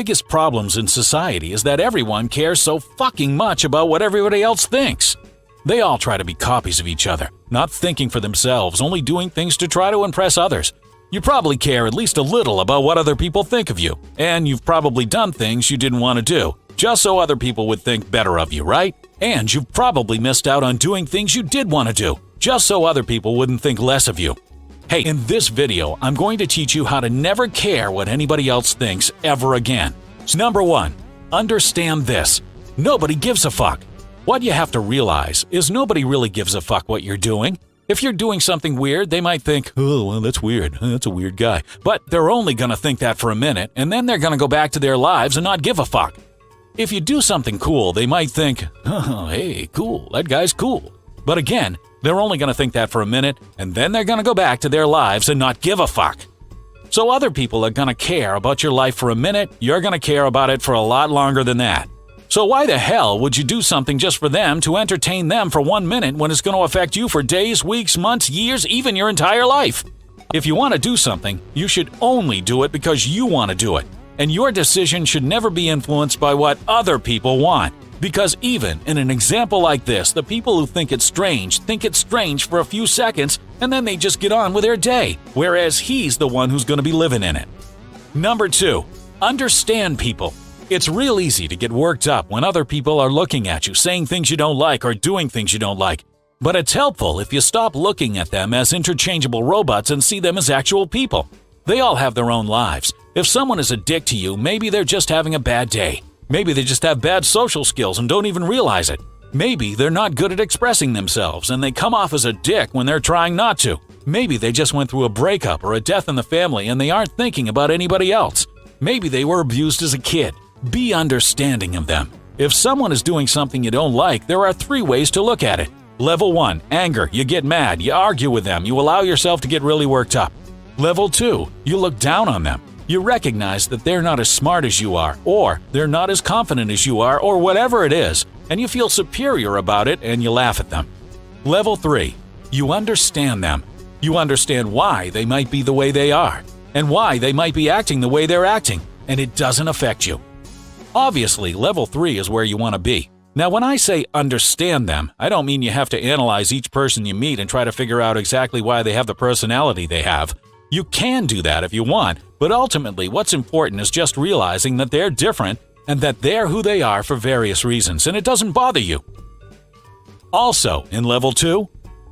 biggest problems in society is that everyone cares so fucking much about what everybody else thinks. They all try to be copies of each other, not thinking for themselves, only doing things to try to impress others. You probably care at least a little about what other people think of you, and you've probably done things you didn't want to do, just so other people would think better of you, right? And you've probably missed out on doing things you did want to do, just so other people wouldn't think less of you. Hey, in this video, I'm going to teach you how to never care what anybody else thinks ever again. So number 1, understand this. Nobody gives a fuck. What you have to realize is nobody really gives a fuck what you're doing. If you're doing something weird, they might think, oh, well, that's weird. That's a weird guy. But they're only going to think that for a minute, and then they're going to go back to their lives and not give a fuck. If you do something cool, they might think, oh, hey, cool, that guy's cool. But again, they're only going to think that for a minute, and then they're going to go back to their lives and not give a fuck. So other people are going to care about your life for a minute, you're going to care about it for a lot longer than that. So why the hell would you do something just for them to entertain them for 1 minute when it's going to affect you for days, weeks, months, years, even your entire life? If you want to do something, you should only do it because you want to do it. And your decision should never be influenced by what other people want. Because even in an example like this, the people who think it's strange for a few seconds and then they just get on with their day, whereas he's the one who's going to be living in it. Number 2, understand people. It's real easy to get worked up when other people are looking at you, saying things you don't like or doing things you don't like. But it's helpful if you stop looking at them as interchangeable robots and see them as actual people. They all have their own lives. If someone is a dick to you, maybe they're just having a bad day. Maybe they just have bad social skills and don't even realize it. Maybe they're not good at expressing themselves and they come off as a dick when they're trying not to. Maybe they just went through a breakup or a death in the family and they aren't thinking about anybody else. Maybe they were abused as a kid. Be understanding of them. If someone is doing something you don't like, there are 3 ways to look at it. Level 1, anger. You get mad, you argue with them, you allow yourself to get really worked up. Level 2, you look down on them. You recognize that they're not as smart as you are, or they're not as confident as you are, or whatever it is, and you feel superior about it and you laugh at them. Level 3, you understand them. You understand why they might be the way they are, and why they might be acting the way they're acting, and it doesn't affect you. Obviously, level 3 is where you want to be. Now, when I say understand them, I don't mean you have to analyze each person you meet and try to figure out exactly why they have the personality they have. You can do that if you want, but ultimately what's important is just realizing that they're different and that they're who they are for various reasons, and it doesn't bother you. Also, in level 2,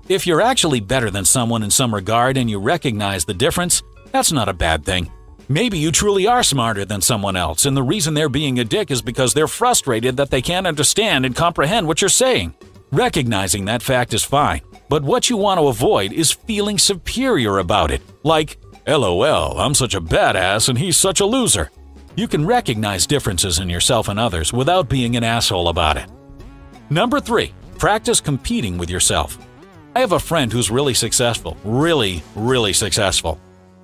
if you're actually better than someone in some regard and you recognize the difference, that's not a bad thing. Maybe you truly are smarter than someone else, and the reason they're being a dick is because they're frustrated that they can't understand and comprehend what you're saying. Recognizing that fact is fine, but what you want to avoid is feeling superior about it. Like, LOL, I'm such a badass and he's such a loser. You can recognize differences in yourself and others without being an asshole about it. Number 3, practice competing with yourself. I have a friend who's really successful, really successful.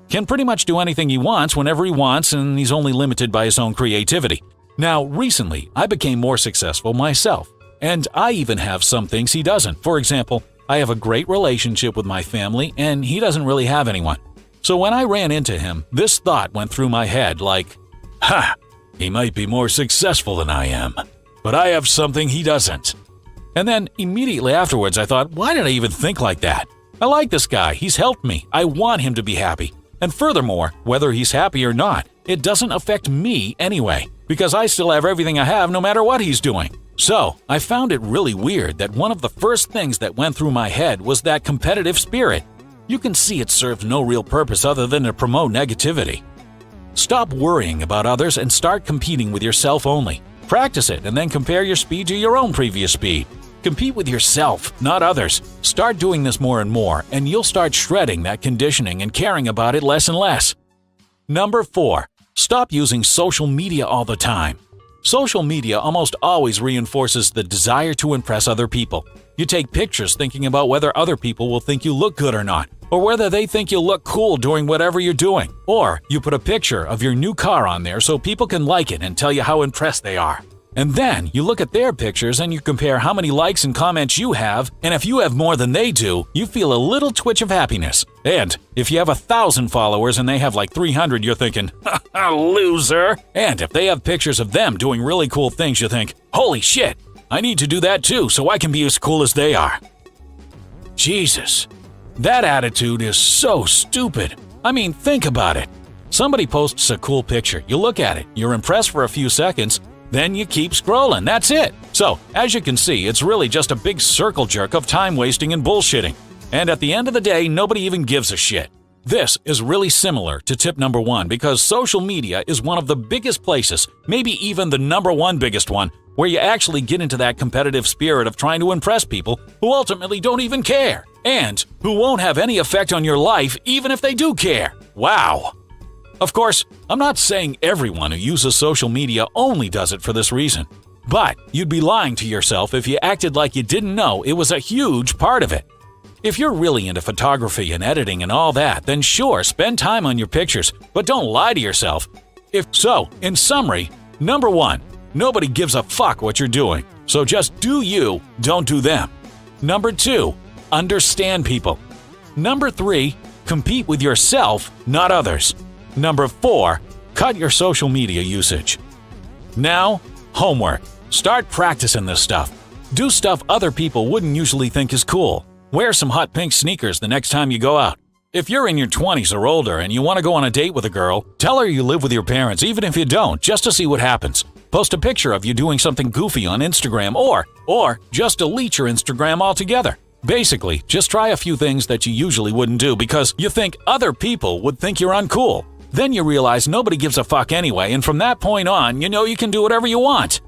Can pretty much do anything he wants whenever he wants, and he's only limited by his own creativity. Now, recently, I became more successful myself, and I even have some things he doesn't. For example, I have a great relationship with my family, and he doesn't really have anyone. So when I ran into him, this thought went through my head like, ha, he might be more successful than I am, but I have something he doesn't. And then immediately afterwards, I thought, why did I even think like that? I like this guy, he's helped me, I want him to be happy. And furthermore, whether he's happy or not, it doesn't affect me anyway, because I still have everything I have no matter what he's doing. So, I found it really weird that one of the first things that went through my head was that competitive spirit. You can see it serves no real purpose other than to promote negativity. Stop worrying about others and start competing with yourself only. Practice it and then compare your speed to your own previous speed. Compete with yourself, not others. Start doing this more and more, and you'll start shredding that conditioning and caring about it less and less. Number 4, stop using social media all the time. Social media almost always reinforces the desire to impress other people. You take pictures thinking about whether other people will think you look good or not, or whether they think you'll look cool doing whatever you're doing. Or you put a picture of your new car on there so people can like it and tell you how impressed they are. And then you look at their pictures and you compare how many likes and comments you have, and if you have more than they do, you feel a little twitch of happiness. And if you have 1,000 followers and they have like 300, you're thinking, ha, loser. And if they have pictures of them doing really cool things, you think, holy shit, I need to do that too so I can be as cool as they are. Jesus, that attitude is so stupid. I mean, think about it. Somebody posts a cool picture, you look at it, you're impressed for a few seconds, then you keep scrolling, that's it. So, as you can see, it's really just a big circle jerk of time wasting and bullshitting. And at the end of the day, nobody even gives a shit. This is really similar to tip number 1 because social media is one of the biggest places, maybe even the number 1 biggest one, where you actually get into that competitive spirit of trying to impress people who ultimately don't even care, and who won't have any effect on your life even if they do care. Wow. Of course, I'm not saying everyone who uses social media only does it for this reason, but you'd be lying to yourself if you acted like you didn't know it was a huge part of it. If you're really into photography and editing and all that, then sure, spend time on your pictures, but don't lie to yourself. In summary, number 1, nobody gives a fuck what you're doing, so just do you, don't do them. Number 2, understand people. Number 3, compete with yourself, not others. Number 4, cut your social media usage. Now, homework. Start practicing this stuff. Do stuff other people wouldn't usually think is cool. Wear some hot pink sneakers the next time you go out. If you're in your 20s or older and you want to go on a date with a girl, tell her you live with your parents even if you don't, just to see what happens. Post a picture of you doing something goofy on Instagram or just delete your Instagram altogether. Basically, just try a few things that you usually wouldn't do because you think other people would think you're uncool. Then you realize nobody gives a fuck anyway, and from that point on, you know you can do whatever you want.